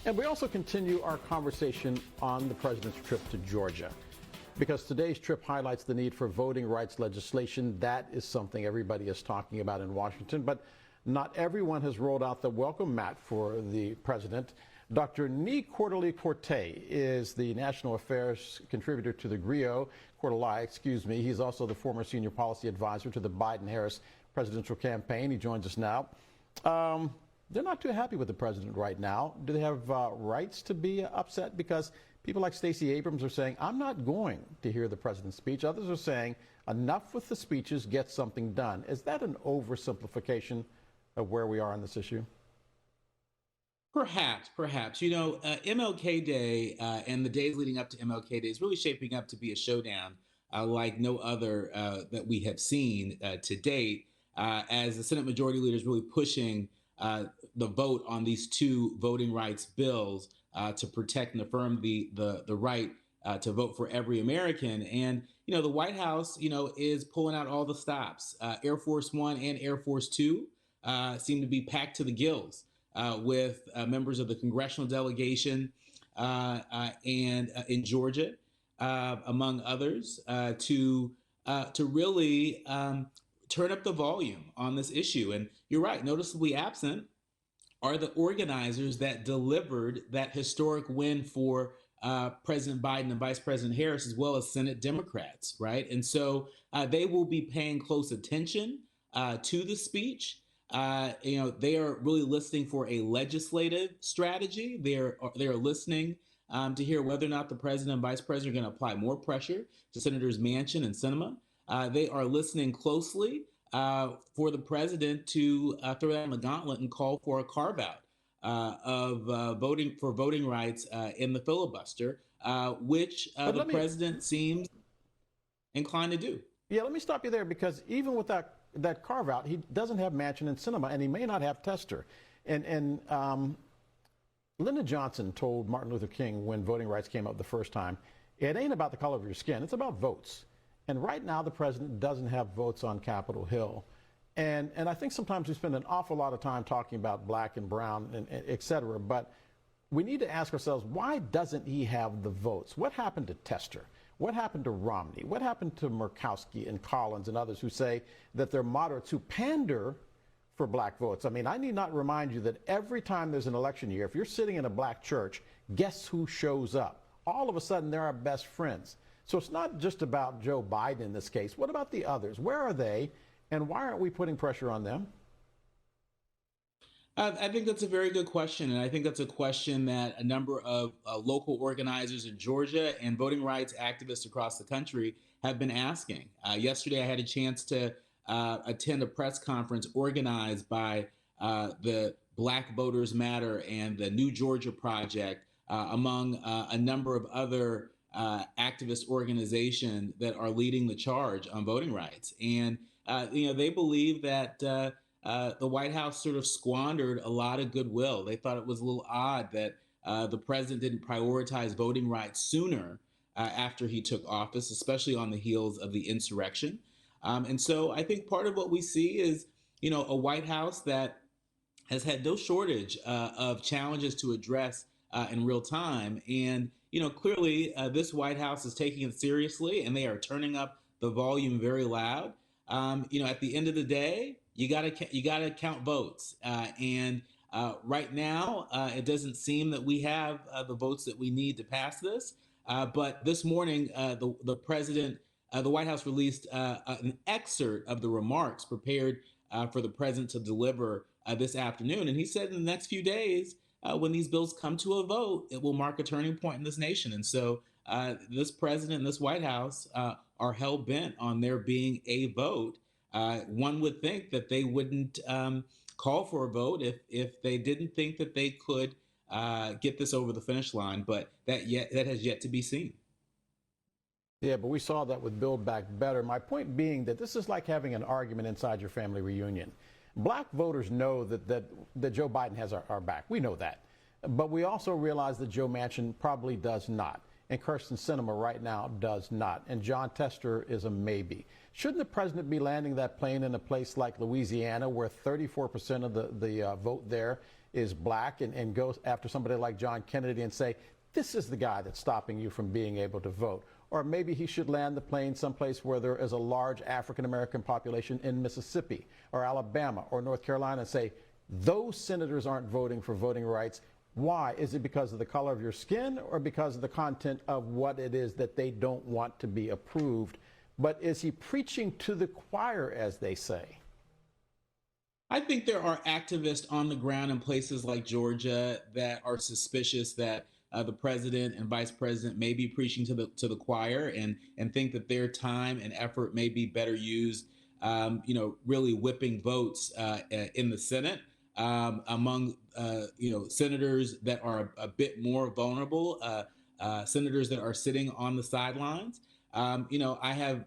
And we also continue our conversation on the president's trip to Georgia, because today's trip highlights the need for voting rights legislation. That is something everybody is talking about in Washington, but not everyone has rolled out the welcome mat for the president. Dr. Nii-Quartelai Quartey is the national affairs contributor to the Grio, Quartelai. He's also the former senior policy advisor to the Biden-Harris presidential campaign. He joins us now. They're not too happy with the president right now. Do they have rights to be upset? Because people like Stacey Abrams are saying, I'm not going to hear the president's speech. Others are saying, enough with the speeches, get something done. Is that an oversimplification of where we are on this issue? Perhaps. You know, MLK Day and the days leading up to MLK Day is really shaping up to be a showdown like no other that we have seen to date, as the Senate Majority Leader is really pushing the vote on these two voting rights bills to protect and affirm the right to vote for every American. And, you know, the White House, you know, is pulling out all the stops. Air Force One and Air Force Two seem to be packed to the gills with members of the congressional delegation and in Georgia, among others, to really turn up the volume on this issue. And you're right, noticeably absent are the organizers that delivered that historic win for President Biden and Vice President Harris, as well as Senate Democrats, right? And so they will be paying close attention to the speech. You know, they are really listening for a legislative strategy. They are listening to hear whether or not the president and vice president are going to apply more pressure to Senators Manchin and Sinema. They are listening closely for the president to throw down the gauntlet and call for a carve-out of voting rights in the filibuster, which the president seems inclined to do. Yeah, let me stop you there, because even with that carve-out, he doesn't have Manchin and Sinema, and he may not have Tester. And Lyndon Johnson told Martin Luther King when voting rights came up the first time, it ain't about the color of your skin, it's about votes. And right now, the president doesn't have votes on Capitol Hill. And I think sometimes we spend an awful lot of time talking about black and brown, and et cetera, but we need to ask ourselves, why doesn't he have the votes? What happened to Tester? What happened to Romney? What happened to Murkowski and Collins and others who say that they're moderates who pander for black votes? I mean, I need not remind you that every time there's an election year, if you're sitting in a black church, guess who shows up? All of a sudden, they're our best friends. So it's not just about Joe Biden in this case. What about the others? Where are they, and why aren't we putting pressure on them? I think that's a very good question. And I think that's a question that a number of local organizers in Georgia and voting rights activists across the country have been asking. Yesterday, I had a chance to attend a press conference organized by the Black Voters Matter and the New Georgia Project, among a number of other activist organizations that are leading the charge on voting rights. And, you know, they believe that the White House sort of squandered a lot of goodwill. They thought it was a little odd that the president didn't prioritize voting rights sooner after he took office, especially on the heels of the insurrection. And so I think part of what we see is, you know, a White House that has had no shortage of challenges to address in real time. And, you know, clearly this White House is taking it seriously, and they are turning up the volume very loud. You know, at the end of the day, you gotta count votes. And right now, it doesn't seem that we have the votes that we need to pass this. But this morning, the president, the White House released an excerpt of the remarks prepared for the president to deliver this afternoon. And he said in the next few days, when these bills come to a vote, it will mark a turning point in this nation. And so this president and this White House are hell bent on there being a vote. One would think that they wouldn't call for a vote if they didn't think that they could get this over the finish line, but that has yet to be seen. Yeah, but we saw that with Build Back Better. My point being that this is like having an argument inside your family reunion. Black voters know that Joe Biden has our back. We know that. But we also realize that Joe Manchin probably does not. And Kyrsten Sinema right now does not. And John Tester is a maybe. Shouldn't the president be landing that plane in a place like Louisiana, where 34% of the vote there is black and go after somebody like John Kennedy and say, this is the guy that's stopping you from being able to vote. Or maybe he should land the plane someplace where there is a large African-American population in Mississippi or Alabama or North Carolina and say, those senators aren't voting for voting rights. Why? Is it because of the color of your skin or because of the content of what it is that they don't want to be approved? But is he preaching to the choir, as they say? I think there are activists on the ground in places like Georgia that are suspicious that the president and vice president may be preaching to the choir and think that their time and effort may be better used, really whipping votes in the Senate among senators that are a bit more vulnerable, senators that are sitting on the sidelines. I have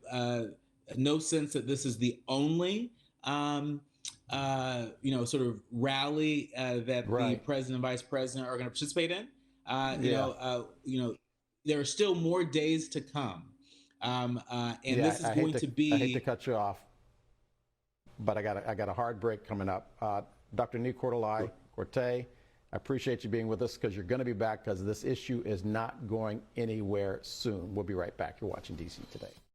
no sense that this is the only sort of rally that the president and vice president are going to participate in. There are still more days to come, this is going to be. I hate to cut you off, but I got a hard break coming up. Dr. Nii-Quartelai Quartey, I appreciate you being with us because you're going to be back because this issue is not going anywhere soon. We'll be right back. You're watching DC Today.